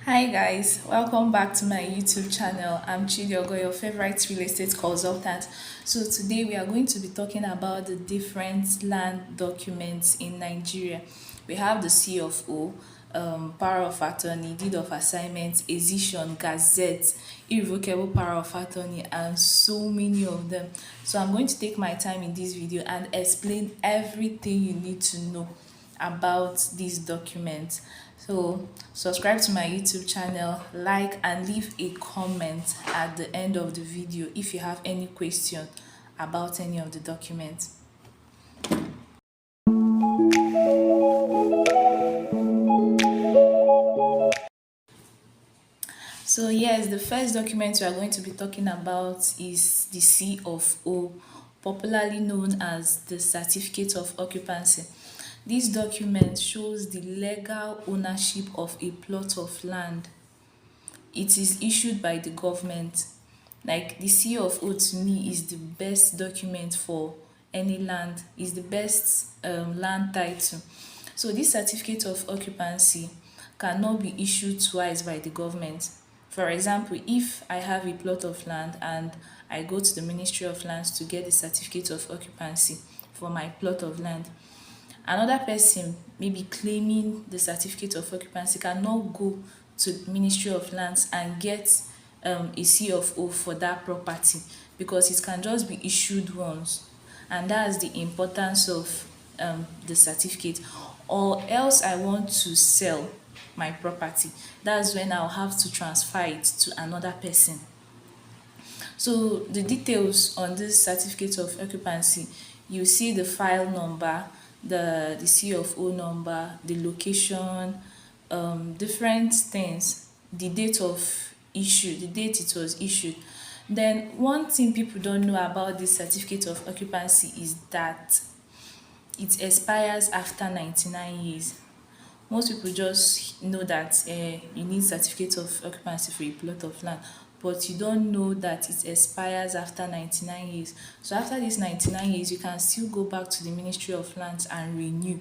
Hi guys, welcome back to my YouTube channel. I'm Chidiogo, your favorite real estate consultant. So today we are going to be talking about the different land documents in Nigeria. We have the C of O, power of attorney, deed of assignment, decision, gazette, irrevocable power of attorney, and so many of them. So I'm going to take my time in this video and explain everything you need to know about these documents. So subscribe to my YouTube channel, like and leave a comment at the end of the video if you have any question about any of the documents. So yes, the first document we are going to be talking about is the C of O, popularly known as the Certificate of Occupancy. This document shows the legal ownership of a plot of land. It is issued by the government. Like the C of O to me is the best document for any land, is the best land title. So this certificate of occupancy cannot be issued twice by the government. For example, if I have a plot of land and I go to the Ministry of Lands to get the certificate of occupancy for my plot of land, another person maybe claiming the certificate of occupancy cannot go to the Ministry of Lands and get a C of O for that property because it can just be issued once, and that's the importance of the certificate. Or else I want to sell my property, that's when I'll have to transfer it to another person. So the details on this certificate of occupancy, you see the file number, the C of O number, the location, different things, the date of issue, the date it was issued. Then one thing people don't know about this certificate of occupancy is that it expires after 99 years. Most people just know that you need certificate of occupancy for a plot of land, but you don't know that it expires after 99 years. So after this 99 years, you can still go back to the Ministry of Lands and renew.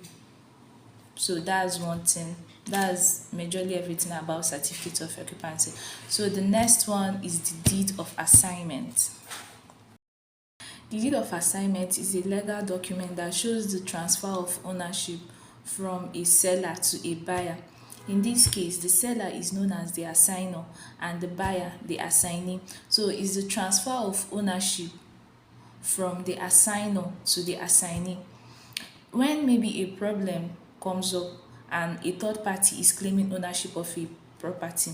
So that's one thing. That's majorly everything about certificate of occupancy. So the next one is the deed of assignment. The deed of assignment is a legal document that shows the transfer of ownership from a seller to a buyer. In this case, the seller is known as the assigner and the buyer the assignee. So it's the transfer of ownership from the assigner to the assignee. When maybe a problem comes up and a third party is claiming ownership of a property,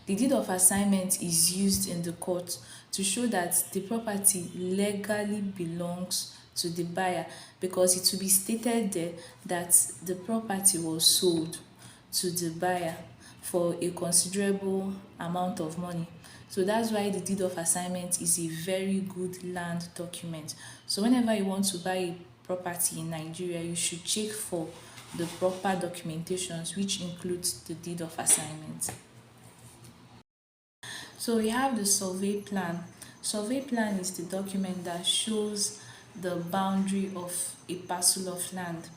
the deed of assignment is used in the court to show that the property legally belongs to the buyer, because it will be stated there that the property was sold to the buyer for a considerable amount of money. So that's why the deed of assignment is a very good land document. So whenever you want to buy a property in Nigeria, you should check for the proper documentations, which includes the deed of assignment. So we have the survey plan. Survey plan is the document that shows the boundary of a parcel of land.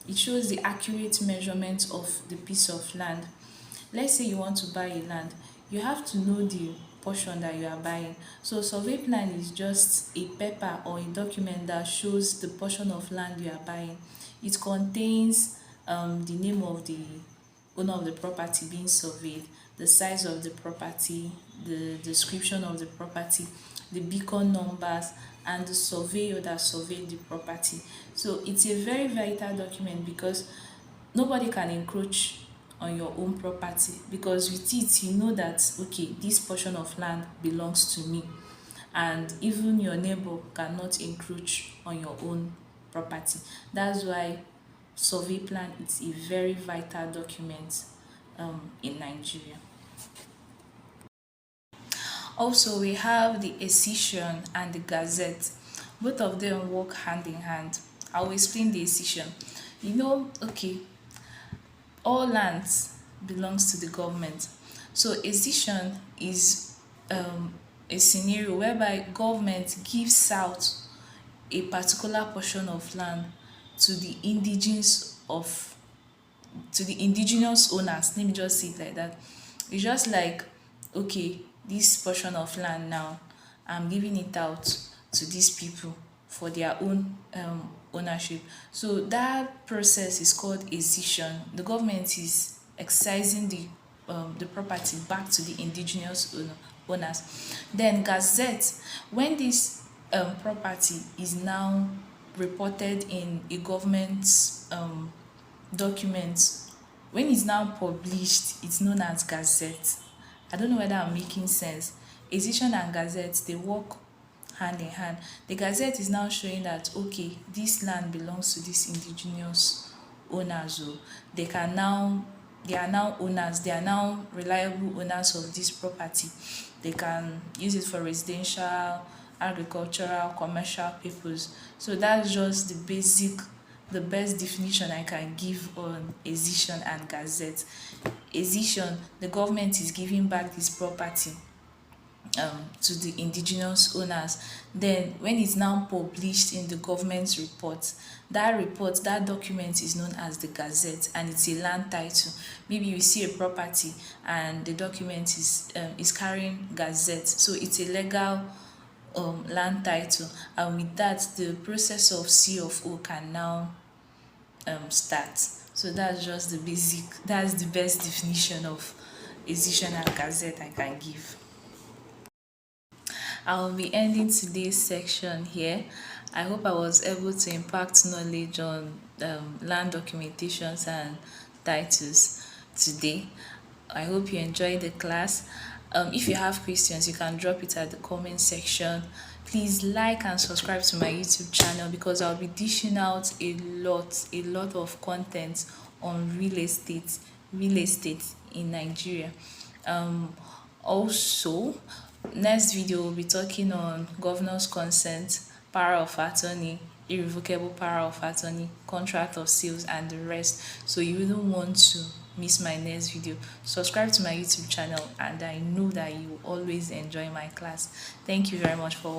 It shows the accurate measurement of the piece of land. Let's say you want to buy a land, you have to know the portion that you are buying. So survey plan is just a paper or a document that shows the portion of land you are buying. It contains the name of the owner of the property being surveyed, the size of the property, the description of the property, the beacon numbers, and the surveyor that surveyed the property. So it's a very vital document because nobody can encroach on your own property, because with it you know that okay, this portion of land belongs to me, and even your neighbor cannot encroach on your own property. That's why survey plan is a very vital document in Nigeria. Also, we have the Essential and the Gazette. Both of them work hand in hand. I will explain the Essential. Okay, all lands belongs to the government. So Essential is a scenario whereby government gives out a particular portion of land to the indigenes of to the indigenous owners, let me just say it like that. It's just like, okay, this portion of land now, I'm giving it out to these people for their own ownership. So that process is called acquisition. The government is excising the property back to the indigenous owners. Then gazette, when this property is now reported in a government document, when it's now published, it's known as gazette. I don't know whether I'm making sense. Acquisition and gazette, they work hand in hand. The gazette is now showing that, okay, this land belongs to these indigenous owners. Oh, they can now, they are now owners, they are now reliable owners of this property. They can use it for residential, agricultural, commercial purpose. So that's just the basic, the best definition I can give on acquisition and gazette. Acquisition, the government is giving back this property to the indigenous owners. Then when it's now published in the government report, that document is known as the gazette, and it's a land title. Maybe you see a property and the document is carrying gazette, so it's a legal land title, and with that the process of C of O can now start. So that's just the basic, that's the best definition of acquisition and gazette I can give. I'll be ending today's section here. I hope I was able to impact knowledge on land documentations and titles today. I hope you enjoyed the class. If you have questions, you can drop it at the comment section. Please like and subscribe to my YouTube channel, because I'll be dishing out a lot of content on real estate in Nigeria. Also, next video we'll be talking on governor's consent, power of attorney, irrevocable power of attorney, contract of sales, and the rest. So you wouldn't want to miss my next video. Subscribe to my YouTube channel, and I know that you always enjoy my class. Thank you very much for